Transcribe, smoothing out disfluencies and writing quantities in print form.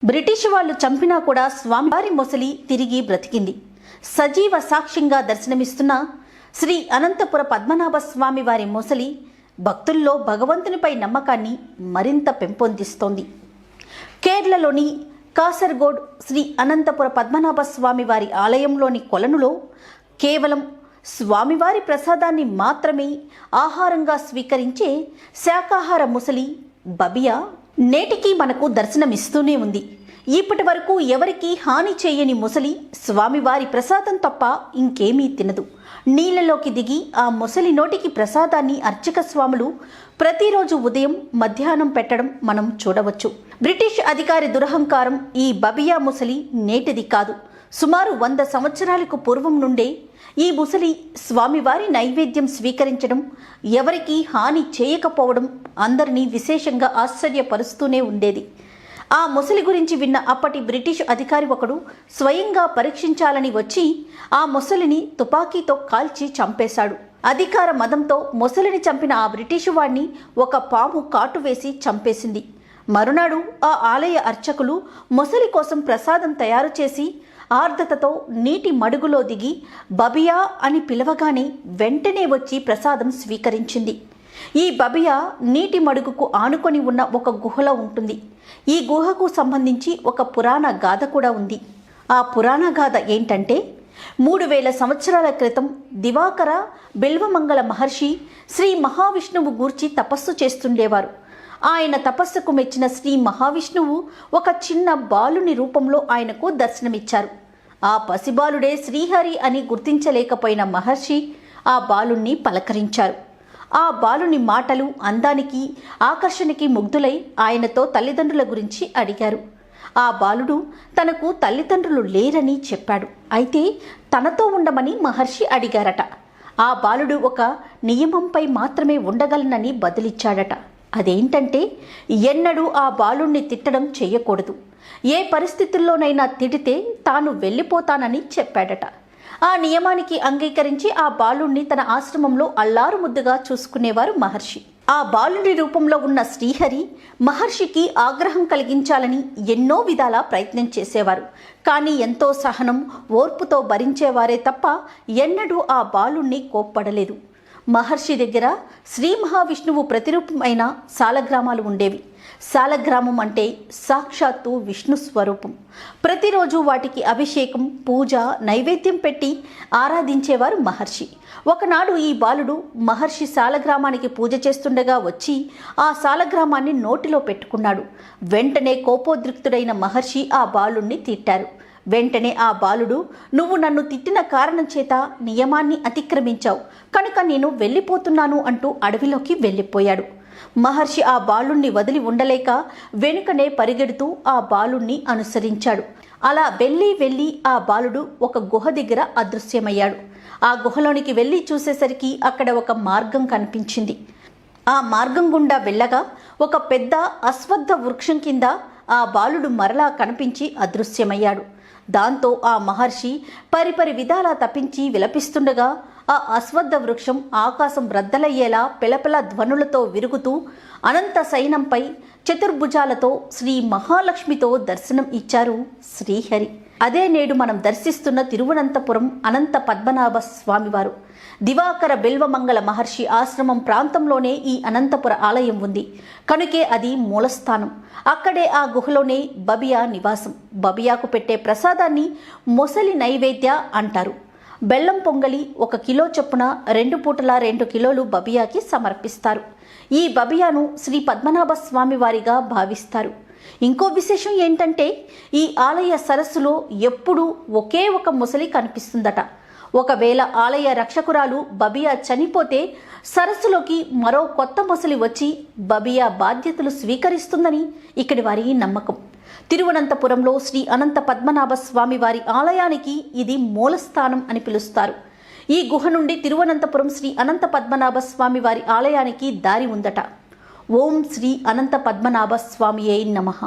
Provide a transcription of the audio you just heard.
British వాళ్ళు చంపినా కూడా స్వామివారి మొసలి తిరిగి బ్రతికింది. సజీవ సాక్ష్యంగా దర్శనమిస్తున్న శ్రీ అనంతపుర పద్మనాభ స్వామి వారి మొసలి భక్తుల్లో భగవంతునిపై నమ్మకాన్ని మరింత పెంపొందిస్తోంది. కేరళలోని కాసర్గోడ్ శ్రీ అనంతపుర పద్మనాభ స్వామి వారి ఆలయంలోని కొలనులో కేవలం స్వామివారి ప్రసాదాన్ని మాత్రమే ఆహారంగా స్వీకరించే శాకాహార ముసలి బబియా నేటికి మనకు దర్శనమిస్తూనే ఉంది. ఇప్పటి వరకు ఎవరికీ హాని చేయని ముసలి స్వామివారి ప్రసాదం తప్ప ఇంకేమీ తినదు. నీళ్లలోకి దిగి ఆ ముసలి నోటికి ప్రసాదాన్ని అర్చక స్వాములు ప్రతిరోజు ఉదయం మధ్యాహ్నం పెట్టడం మనం చూడవచ్చు. బ్రిటిష్ అధికారి దురహంకారం ఈ బబియా ముసలి నేటిది కాదు. సుమారు 100 సంవత్సరాలకు పూర్వం నుండే ఈ ముసలి స్వామివారి నైవేద్యం స్వీకరించడం, ఎవరికీ హాని చేయకపోవడం అందరినీ విశేషంగా ఆశ్చర్యపరుస్తూనే ఉండేది. ఆ ముసలి గురించి విన్న అప్పటి బ్రిటిష్ అధికారి ఒకడు స్వయంగా పరీక్షించాలని వచ్చి ఆ ముసలిని తుపాకీతో కాల్చి చంపేశాడు. అధికార మదంతో ముసలిని చంపిన ఆ బ్రిటిషు వాడిని ఒక పాము కాటు వేసి చంపేసింది. మరునాడు ఆ ఆలయ అర్చకులు ముసలి కోసం ప్రసాదం తయారు చేసి ఆర్ద్రతతో నీటి మడుగులో దిగి బబియా అని పిలవగానే వెంటనే వచ్చి ప్రసాదం స్వీకరించింది. ఈ బబియా నీటి మడుగుకు ఆనుకొని ఉన్న ఒక గుహలో ఉంటుంది. ఈ గుహకు సంబంధించి ఒక పురాణ గాథ కూడా ఉంది. ఆ పురాణ గాథ ఏంటంటే, 3000 సంవత్సరాల క్రితం దివాకర బిల్వమంగళ మహర్షి శ్రీ మహావిష్ణువు గూర్చి తపస్సు చేస్తుండేవారు. ఆయన తపస్సుకు మెచ్చిన శ్రీ మహావిష్ణువు ఒక చిన్న బాలుని రూపంలో ఆయనకు దర్శనమిచ్చారు. ఆ పసిబాలుడే శ్రీహరి అని గుర్తించలేకపోయిన మహర్షి ఆ బాలుణ్ణి పలకరించారు. ఆ బాలుని మాటలు, అందానికి, ఆకర్షణకి ముగ్ధులై ఆయనతో తల్లిదండ్రుల గురించి అడిగారు. ఆ బాలుడు తనకు తల్లిదండ్రులు లేరని చెప్పాడు. అయితే తనతో ఉండమని మహర్షి అడిగారట. ఆ బాలుడు ఒక నియమంపై మాత్రమే ఉండగలనని బదులిచ్చాడట. అదేంటంటే, ఎన్నడూ ఆ బాలుణ్ణి తిట్టడం చెయ్యకూడదు. ఏ పరిస్థితుల్లోనైనా తిడితే తాను వెళ్ళిపోతానని చెప్పాడట. ఆ నియమానికి అంగీకరించి ఆ బాలుణ్ణి తన ఆశ్రమంలో అల్లారు ముద్దుగా చూసుకునేవారు మహర్షి. ఆ బాలుడి రూపంలో ఉన్న శ్రీహరి మహర్షికి ఆగ్రహం కలిగించాలని ఎన్నో విధాల ప్రయత్నం చేసేవారు. కానీ ఎంతో సహనం, ఓర్పుతో భరించేవారే తప్ప ఎన్నడూ ఆ బాలుణ్ణి కోప్పడలేదు. మహర్షి దగ్గర శ్రీ మహావిష్ణువు ప్రతిరూపం అయిన సాలగ్రామాలు ఉండేవి. సాలగ్రామం అంటే సాక్షాత్తు విష్ణు స్వరూపం. ప్రతిరోజు వాటికి అభిషేకం, పూజ, నైవేద్యం పెట్టి ఆరాధించేవారు మహర్షి. ఒకనాడు ఈ బాలుడు మహర్షి సాలగ్రామానికి పూజ చేస్తుండగా వచ్చి ఆ సాలగ్రామాన్ని నోటిలో పెట్టుకున్నాడు. వెంటనే కోపోద్రిక్తుడైన మహర్షి ఆ బాలుణ్ణి తిట్టారు. వెంటనే ఆ బాలుడు, నువ్వు నన్ను తిట్టిన కారణం చేత నియమాన్ని అతిక్రమించావు కనుక నేను వెళ్ళిపోతున్నాను అంటూ అడవిలోకి వెళ్ళిపోయాడు. మహర్షి ఆ బాలుణ్ణి వదిలి ఉండలేక వెనుకనే పరిగెడుతూ ఆ బాలుణ్ణి అనుసరించాడు. అలా వెళ్ళి ఆ బాలుడు ఒక గుహ దగ్గర అదృశ్యమయ్యాడు. ఆ గుహలోనికి వెళ్ళి చూసేసరికి అక్కడ ఒక మార్గం కనిపించింది. ఆ మార్గం గుండా వెళ్ళగా ఒక పెద్ద అశ్వత్థ వృక్షం కింద ఆ బాలుడు మరలా కనిపించి అదృశ్యమయ్యాడు. దాంతో ఆ మహర్షి పరిపరి విధాలా తప్పించి విలపిస్తుండగా ఆ అశ్వత్థ వృక్షం ఆకాశం రద్దలయ్యేలా పెళపెళ ధ్వనులతో విరుగుతూ అనంత సైనంపై చతుర్భుజాలతో శ్రీ మహాలక్ష్మితో దర్శనం ఇచ్చారు శ్రీహరి. అదే నేడు మనం దర్శిస్తున్న తిరువనంతపురం అనంత పద్మనాభ స్వామివారు. దివాకర బిల్వమంగళ మహర్షి ఆశ్రమం ప్రాంతంలోనే ఈ అనంతపుర ఆలయం ఉంది. కనుకే అది మూలస్థానం. అక్కడే ఆ గుహలోనే బబియా నివాసం. బబియాకు పెట్టే ప్రసాదాన్ని మొసలి నైవేద్య అంటారు. బెల్లం పొంగలి 1 కిలో చొప్పున 2 పూటల 2 కిలోలు బబియాకి సమర్పిస్తారు. ఈ బబియాను శ్రీ పద్మనాభ స్వామి వారిగా భావిస్తారు. ఇంకో విశేషం ఏంటంటే, ఈ ఆలయ సరస్సులో ఎప్పుడూ ఒకే ఒక ముసలి కనిపిస్తుందట. ఒకవేళ ఆలయ రక్షకురాలు బబియా చనిపోతే సరస్సులోకి మరో కొత్త ముసలి వచ్చి బబియా బాధ్యతలు స్వీకరిస్తుందని ఇక్కడి వారి నమ్మకం. తిరువనంతపురంలో శ్రీ అనంత పద్మనాభ స్వామి వారి ఆలయానికి ఇది మూలస్థానం అని పిలుస్తారు. ఈ గుహ నుండి తిరువనంతపురం శ్రీ అనంత పద్మనాభ స్వామి వారి ఆలయానికి దారి ఉందట. ఓం శ్రీ అనంత పద్మనాభ స్వామియే నమః.